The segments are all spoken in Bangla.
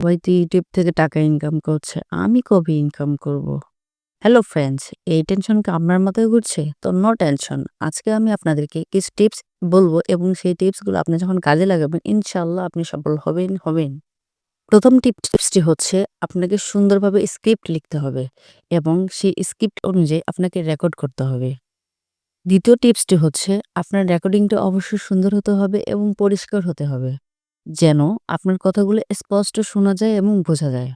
সবাই তো ইউটিউব থেকে টাকা ইনকাম করছে। আমি কবে ইনকাম করব? হ্যালো ফ্রেন্ডস, এই টেনশন কি আপনার মাথায় ঘুরছে? তো নো টেনশন। আজকে আমি আপনাদেরকে কিছু টিপস বলব এবং সেই টিপসগুলো আপনি যখন কাজে লাগাবেন ইনশাআল্লাহ আপনি সফল হবেন। প্রথম টিপসটি হচ্ছে আপনাকে সুন্দরভাবে স্ক্রিপ্ট লিখতে হবে এবং সেই স্ক্রিপ্ট অনুযায়ী আপনাকে রেকর্ড করতে হবে। দ্বিতীয় টিপসটি হচ্ছে আপনার রেকর্ডিংটা অবশ্যই সুন্দর হতে হবে এবং পরিষ্কার হতে হবে। যেন আপনার কথাগুলো স্পষ্ট শোনা যায় এবং বোঝা যায়।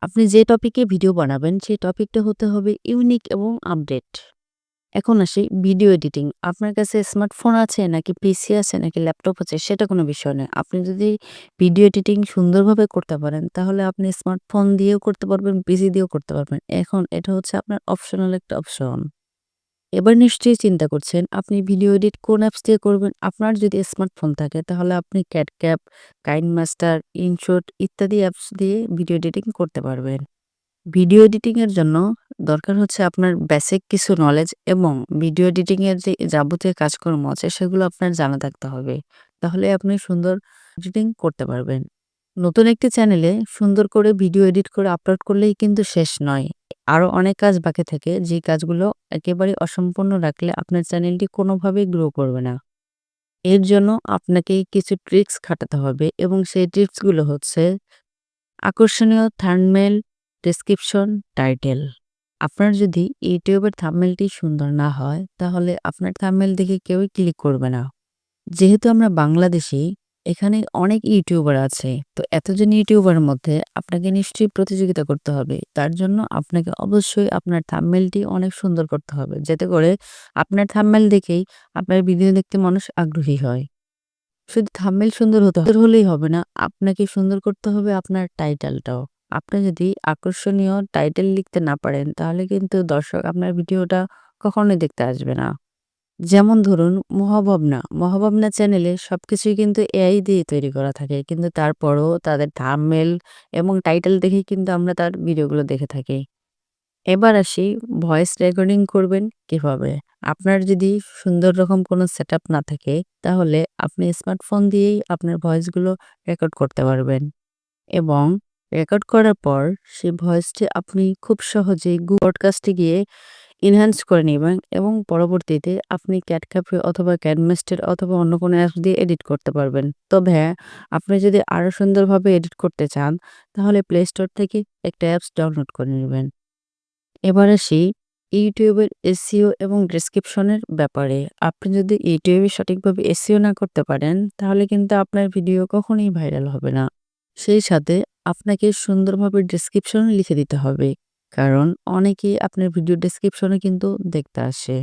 আপনি যে টপিকে ভিডিও বানাবেন সেই টপিকটা হতে হবে ইউনিক এবং আপডেট। এখন আসি ভিডিও এডিটিং। আপনার কাছে স্মার্টফোন আছে নাকি পিসি আছে নাকি ল্যাপটপ আছে সেটা কোনো বিষয় নয়। আপনি যদি ভিডিও এডিটিং সুন্দরভাবে করতে পারেন তাহলে আপনি স্মার্টফোন দিয়েও করতে পারবেন, পিসি দিয়েও করতে পারবেন। এখন এটা হচ্ছে আপনার অপশনাল একটা অপশন। এবার নিশ্চয়ই চিন্তা করছেন আপনি ভিডিও এডিট কোন অ্যাপস দিয়ে করবেন। আপনার যদি স্মার্টফোন থাকে তাহলে আপনি ক্যাটক্যাপ, কাইনমাস্টার, ইনশট ইত্যাদি অ্যাপস দিয়ে ভিডিও এডিটিং করতে পারবেন। ভিডিও এডিটিং এর জন্য দরকার হচ্ছে আপনার বেসিক কিছু নলেজ এবং ভিডিও এডিটিং এর যে যাবতীয় কাজকর্ম আছে সেগুলো আপনার জানা থাকতে হবে। তাহলে আপনি সুন্দর এডিটিং করতে পারবেন। নতুন একটি চ্যানেলে সুন্দর করে ভিডিও এডিট করে আপলোড করলেই কিন্তু শেষ নয়। আরো অনেক কাজ বাকি থাকে যে কাজগুলো একেবারে অসম্পূর্ণ রাখলে আপনার চ্যানেলটি কোনোভাবেই গ্রো করবে না। এর জন্য আপনাকে কিছু ট্রিক্স খাটাতে হবে এবং সেই ট্রিক্সগুলো হচ্ছে আকর্ষণীয় থাম্বনেল, ডেসক্রিপশন, টাইটেল। আপনার যদি ইউটিউবের থাম্বনেলটি সুন্দর না হয় তাহলে আপনার থাম্বনেল দেখে কেউই ক্লিক করবে না। যেহেতু আমরা বাংলাদেশী, এখানে অনেক ইউটিউবার আছে। তো এতজন ইউটিউবারের মধ্যে আপনাকে নিশ্চয়ই প্রতিযোগিতা করতে হবে। তার জন্য আপনাকে অবশ্যই আপনার থাম্বনেলটি অনেক সুন্দর করতে হবে। যাতে করে আপনার থাম্বনেল দেখেই আপনার ভিডিও দেখতে মানুষ আগ্রহী হয়। শুধু থাম্বনেল সুন্দর হলেই হবে না, আপনাকে সুন্দর করতে হবে আপনার টাইটেলটাও। আপনি যদি আকর্ষণীয় টাইটেল লিখতে না পারেন তাহলে কিন্তু দর্শক আপনার ভিডিওটা কখনোই দেখতে আসবে না। যেমন ধরুন মহাভাবনা চ্যানেলে সবকিছুই কিন্তু এআই দিয়ে তৈরি করা থাকে। কিন্তু তারপরও তাদের থাম্বনেল এবং টাইটেল দেখেই কিন্তু আমরা তার ভিডিওগুলো দেখে থাকি। এবার আসি ভয়েস রেকর্ডিং করবেন কিভাবে? আপনার যদি সুন্দর রকম কোনো সেটআপ না থাকে তাহলে আপনি স্মার্টফোন দিয়েই আপনার ভয়েসগুলো রেকর্ড করতে পারবেন এবং রেকর্ড করার পর সেই ভয়েসটি আপনি খুব সহজেই পডকাস্টে গিয়ে এনহান্স করে নিবেন এবং পরবর্তীতে আপনি ক্যাটকাপে অথবা ক্যাডমাস্টার অথবা অন্য কোনো অ্যাপস দিয়ে এডিট করতে পারবেন। তবে হ্যাঁ, আপনি যদি আরো সুন্দরভাবে এডিট করতে চান তাহলে প্লে স্টোর থেকে একটা অ্যাপস ডাউনলোড করে নিবেন। এবার আসি ইউটিউবের এসইও এবং ডেসক্রিপশনের ব্যাপারে। আপনি যদি ইউটিউবে সঠিকভাবে এসইও না করতে পারেন তাহলে কিন্তু আপনার ভিডিও কখনোই ভাইরাল হবে না। সেই সাথে আপনাকে সুন্দরভাবে ডেসক্রিপশন লিখে দিতে হবে। কারণ অনেকেই আপনার ভিডিও ডেসক্রিপশনে কিন্তু দেখতে আসে।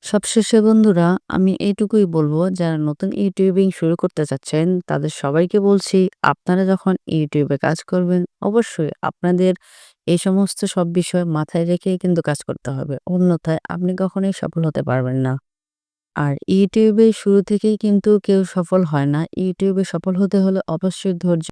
সবশেষে বন্ধুরা আমি এইটুকুই বলবো যারা নতুন ইউটিউবিং শুরু করতে চাচ্ছেন তাদের সবাইকে বলছি আপনারা যখন ইউটিউবে কাজ করবেন অবশ্যই আপনাদের এই সমস্ত সব বিষয় মাথায় রেখেই কিন্তু কাজ করতে হবে। অন্যথায় আপনি কখনোই সফল হতে পারবেন না। আর ইউটিউবে শুরু থেকেই কিন্তু কেউ সফল হয় না। ইউটিউবে সফল হতে হলে অবশ্যই ধৈর্য